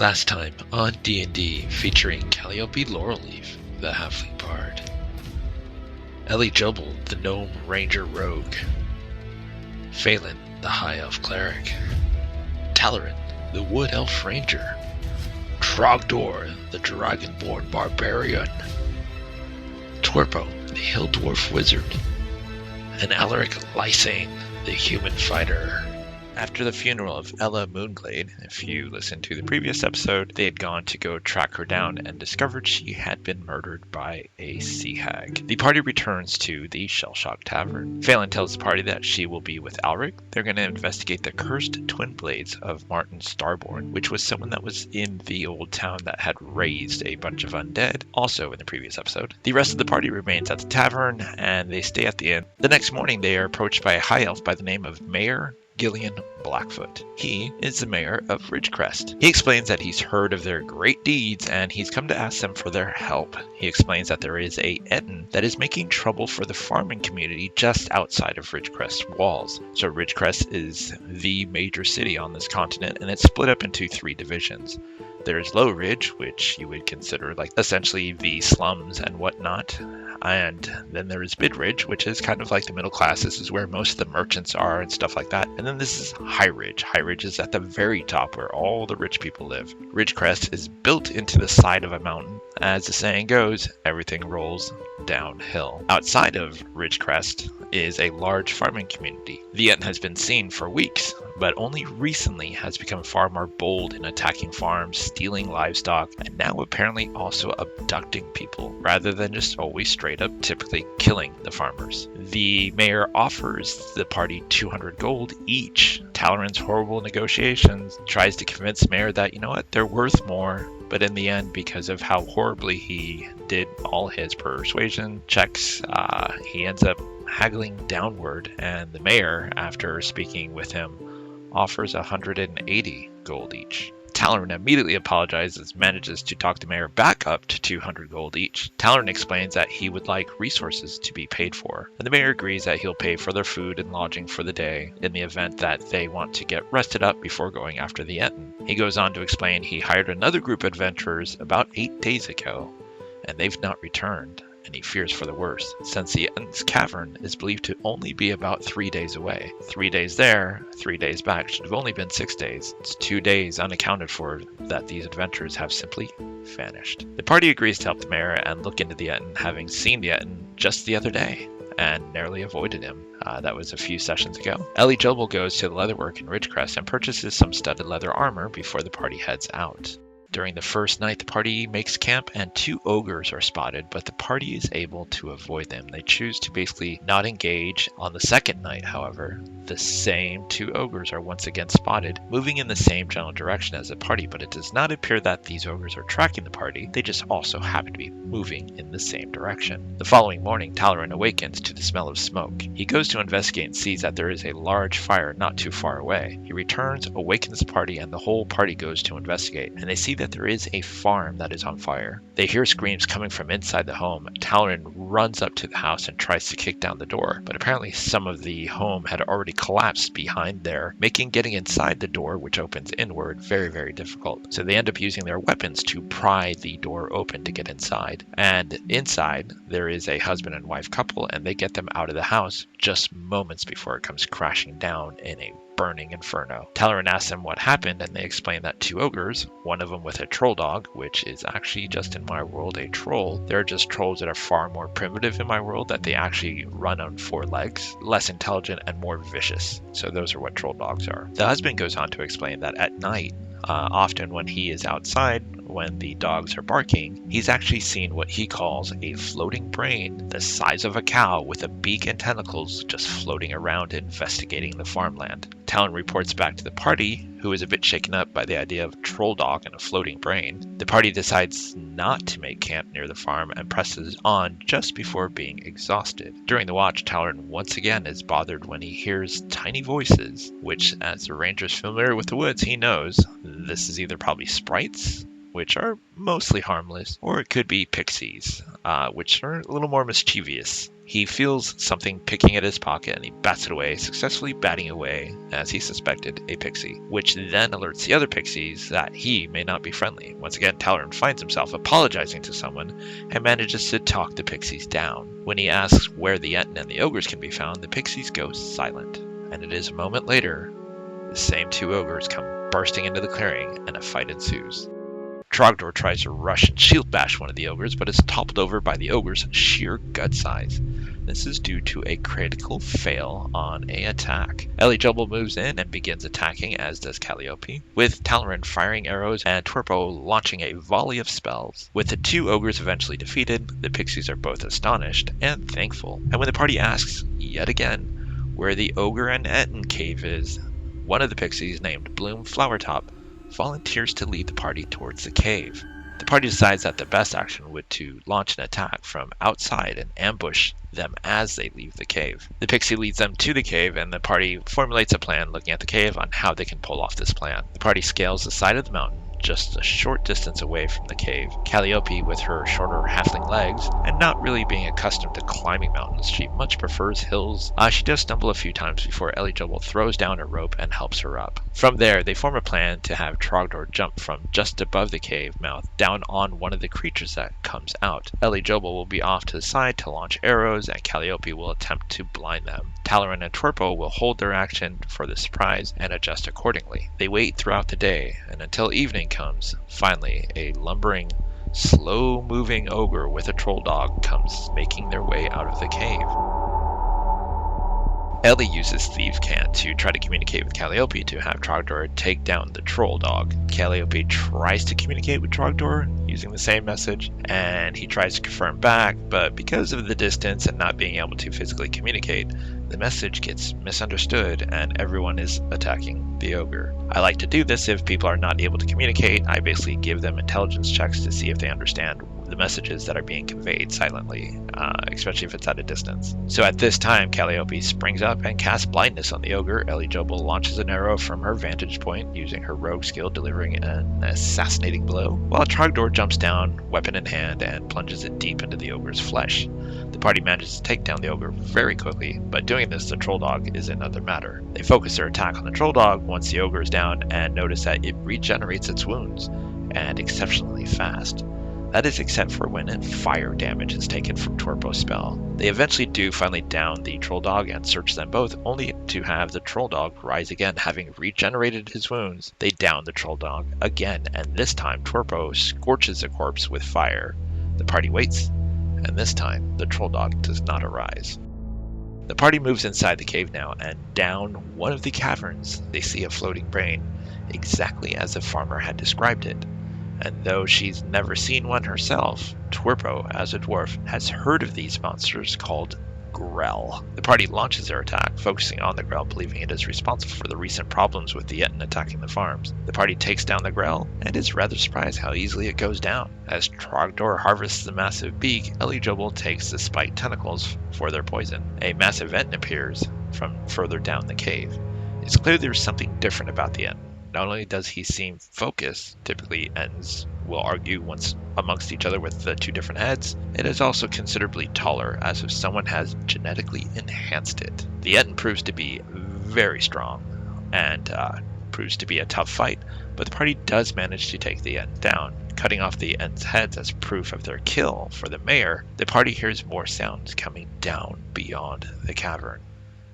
Last time on D&D featuring Calliope Laurelleaf, the Halfling Bard, Ellie Jubble, the Gnome Ranger Rogue, Phelan, the High Elf Cleric, Talarin, the Wood Elf Ranger, Trogdor, the Dragonborn Barbarian, Torpo, the Hill Dwarf Wizard, and Alaric Lysane, the Human Fighter. After the funeral of Ella Moonglade, if you listened to the previous episode, they had gone to go track her down and discovered she had been murdered by a sea hag. The party returns to the Shellshock Tavern. Phelan tells the party that she will be with Alaric. They're going to investigate the cursed twin blades of Martin Starborn, which was someone that was in the old town that had raised a bunch of undead, also in the previous episode. The rest of the party remains at the tavern, and they stay at the inn. The next morning, they are approached by a high elf by the name of Mayor Gillian Blackfoot. He is the mayor of Ridgecrest. He explains that he's heard of their great deeds and he's come to ask them for their help. He explains that there is a Ettin that is making trouble for the farming community just outside of Ridgecrest's walls. So Ridgecrest is the major city on this continent, and it's split up into 3 divisions. There's Low Ridge, which you would consider like essentially the slums and whatnot. And then there is Mid Ridge, which is kind of like the middle class. This is where most of the merchants are and stuff like that. And then this is High Ridge. High Ridge is at the very top where all the rich people live. Ridgecrest is built into the side of a mountain. As the saying goes, everything rolls downhill. Outside of Ridgecrest is a large farming community. The Ettin has been seen for weeks, but only recently has become far more bold in attacking farms, stealing livestock, and now apparently also abducting people, rather than just always straight up typically killing the farmers. The mayor offers the party 200 gold each. Talarin's horrible negotiations tries to convince Mayor that, you know what, they're worth more. But in the end, because of how horribly he did all his persuasion checks, he ends up haggling downward, and the mayor, after speaking with him, offers 180 gold each. Talarin immediately apologizes, manages to talk the mayor back up to 200 gold each. Talarin explains that he would like resources to be paid for, and the mayor agrees that he'll pay for their food and lodging for the day in the event that they want to get rested up before going after the Ettin. He goes on to explain he hired another group of adventurers about 8 days ago, and they've not returned. And he fears for the worst, since the Ettin's cavern is believed to only be about 3 days away. 3 days there, 3 days back should have only been 6 days. It's 2 days unaccounted for that these adventurers have simply vanished. The party agrees to help the mayor and look into the Ettin, having seen the Ettin just the other day and narrowly avoided him. That was a few sessions ago. Ellie Jubble goes to the leatherwork in Ridgecrest and purchases some studded leather armor before the party heads out. During the first night, the party makes camp and 2 ogres are spotted, but the party is able to avoid them. They choose to basically not engage. On the second night, however, the same 2 ogres are once again spotted, moving in the same general direction as the party, but it does not appear that these ogres are tracking the party. They just also happen to be moving in the same direction. The following morning, Talarin awakens to the smell of smoke. He goes to investigate and sees that there is a large fire not too far away. He returns, awakens the party, and the whole party goes to investigate, and they see that there is a farm that is on fire. They hear screams coming from inside the home. Talarin runs up to the house and tries to kick down the door, but apparently some of the home had already collapsed behind there, making getting inside the door, which opens inward, very, very difficult. So they end up using their weapons to pry the door open to get inside. And inside, there is a husband and wife couple, and they get them out of the house just moments before it comes crashing down in a burning inferno. Talarin asks them what happened, and they explain that 2 ogres, one of them with a troll dog, which is actually just in my world a troll. There are just trolls that are far more primitive in my world, that they actually run on 4 legs, less intelligent and more vicious. So those are what troll dogs are. The husband goes on to explain that at night, often when he is outside, when the dogs are barking, he's actually seen what he calls a floating brain the size of a cow with a beak and tentacles just floating around investigating the farmland. Talon reports back to the party, who is a bit shaken up by the idea of a troll dog and a floating brain. The party decides not to make camp near the farm and presses on just before being exhausted. During the watch, Talon once again is bothered when he hears tiny voices, which, as the ranger is familiar with the woods, he knows this is either probably sprites which are mostly harmless, or it could be pixies, which are a little more mischievous. He feels something picking at his pocket and he bats it away, successfully batting away, as he suspected, a pixie, which then alerts the other pixies that he may not be friendly. Once again, Talron finds himself apologizing to someone and manages to talk the pixies down. When he asks where the Ettin and the ogres can be found, the pixies go silent. And it is a moment later, the same two ogres come bursting into the clearing and a fight ensues. Trogdor tries to rush and shield bash one of the ogres, but is toppled over by the ogre's sheer gut size. This is due to a critical fail on an attack. Elliejelble moves in and begins attacking, as does Calliope, with Talron firing arrows and Twerpo launching a volley of spells. With the two ogres eventually defeated, the pixies are both astonished and thankful. And when the party asks, yet again, where the ogre and Ettin cave is, one of the pixies, named Bloom Flowertop, volunteers to lead the party towards the cave. The party decides that the best action would to launch an attack from outside and ambush them as they leave the cave. The pixie leads them to the cave, and the party formulates a plan looking at the cave on how they can pull off this plan. The party scales the side of the mountain just a short distance away from the cave. Calliope, with her shorter halfling legs and not really being accustomed to climbing mountains, she much prefers hills. She does stumble a few times before Elliejelble throws down a rope and helps her up. From there, they form a plan to have Trogdor jump from just above the cave mouth down on one of the creatures that comes out. Elliejelble will be off to the side to launch arrows, and Calliope will attempt to blind them. Talron and Twerpo will hold their action for the surprise and adjust accordingly. They wait throughout the day, and until evening comes, finally, a lumbering, slow-moving ogre with a troll dog comes making their way out of the cave. Ellie uses Thieves' Cant to try to communicate with Calliope to have Trogdor take down the troll dog. Calliope tries to communicate with Trogdor using the same message, and he tries to confirm back, but because of the distance and not being able to physically communicate, the message gets misunderstood and everyone is attacking the ogre. I like to do this if people are not able to communicate. I basically give them intelligence checks to see if they understand the messages that are being conveyed silently, especially if it's at a distance. So at this time, Calliope springs up and casts blindness on the ogre. Elliejelble launches an arrow from her vantage point, using her rogue skill, delivering an assassinating blow, while Trogdor jumps down, weapon in hand, and plunges it deep into the ogre's flesh. The party manages to take down the ogre very quickly, but doing this, the troll dog is another matter. They focus their attack on the troll dog once the ogre is down and notice that it regenerates its wounds, and exceptionally fast. That is except for when fire damage is taken from Twerpo's spell. They eventually do finally down the troll dog and search them both, only to have the troll dog rise again. Having regenerated his wounds, they down the troll dog again, and this time Twerpo scorches the corpse with fire. The party waits, and this time the troll dog does not arise. The party moves inside the cave now, and down one of the caverns they see a floating brain, exactly as the farmer had described it. And though she's never seen one herself, Twerpo, as a dwarf, has heard of these monsters called Grell. The party launches their attack, focusing on the Grell, believing it is responsible for the recent problems with the Ettin attacking the farms. The party takes down the Grell, and is rather surprised how easily it goes down. As Trogdor harvests the massive beak, Elliejelble takes the spiked tentacles for their poison. A massive Ettin appears from further down the cave. It's clear there's something different about the Ettin. Not only does he seem focused, typically Ettins will argue once amongst each other with the two different heads, it is also considerably taller, as if someone has genetically enhanced it. The Ettin proves to be very strong, and proves to be a tough fight, but the party does manage to take the Ettins down. Cutting off the Ettin's heads as proof of their kill for the mayor, the party hears more sounds coming down beyond the cavern.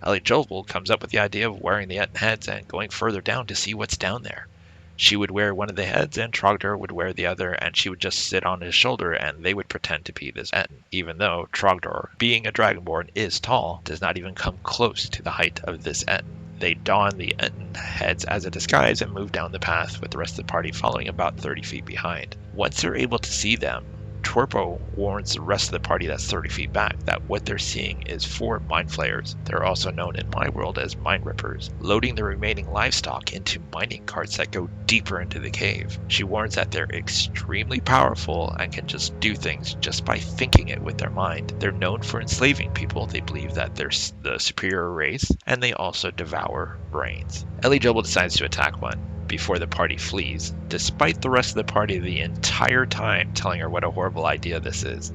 Elliejelble comes up with the idea of wearing the Ettin heads and going further down to see what's down there. She would wear one of the heads and Trogdor would wear the other, and she would just sit on his shoulder and they would pretend to be this Ettin, even though Trogdor, being a dragonborn, is tall, does not even come close to the height of this Ettin. They don the Ettin heads as a disguise and move down the path, with the rest of the party following about 30 feet behind. Once they're able to see them, Twerpo warns the rest of the party that's 30 feet back that what they're seeing is 4 mind flayers. They're also known in my world as mind rippers, loading the remaining livestock into mining carts that go deeper into the cave. She warns that they're extremely powerful and can just do things just by thinking it with their mind. They're known for enslaving people. They believe that they're the superior race, and they also devour brains. Elliejelble decides to attack one. before the party flees, despite the rest of the party the entire time telling her what a horrible idea this is.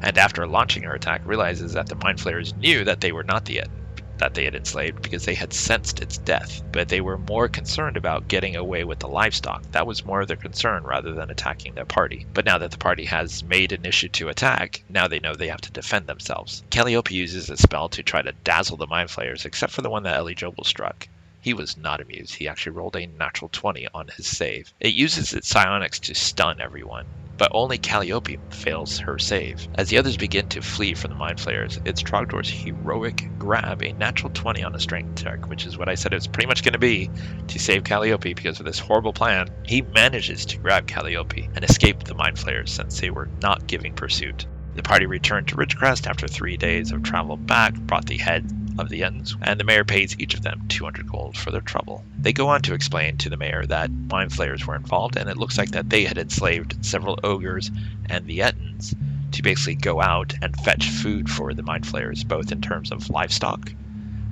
And after launching her attack, realizes that the Mind Flayers knew that they were not the Ettin that they had enslaved because they had sensed its death, but they were more concerned about getting away with the livestock. That was more of their concern rather than attacking their party. But now that the party has made initiative to attack, now they know they have to defend themselves. Calliope uses a spell to try to dazzle the Mind Flayers, except for the one that Elie-Jobel struck. He was not amused. He actually rolled a natural 20 on his save. It uses its psionics to stun everyone, but only Calliope fails her save. As the others begin to flee from the Mind Flayers, it's Trogdor's heroic grab, a natural 20 on a strength check, which is what I said it was pretty much going to be to save Calliope because of this horrible plan. He manages to grab Calliope and escape the Mind Flayers since they were not giving pursuit. The party returned to Ridgecrest after 3 days of travel back, brought the head of the Ettins, and the mayor pays each of them 200 gold for their trouble. They go on to explain to the mayor that Mind Flayers were involved, and it looks like that they had enslaved several ogres and the Ettins to basically go out and fetch food for the Mind Flayers, both in terms of livestock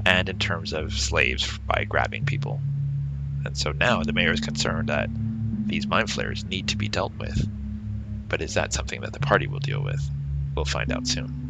and in terms of slaves by grabbing people. And so now the mayor is concerned that these Mind Flayers need to be dealt with. But is that something that the party will deal with? We'll find out soon.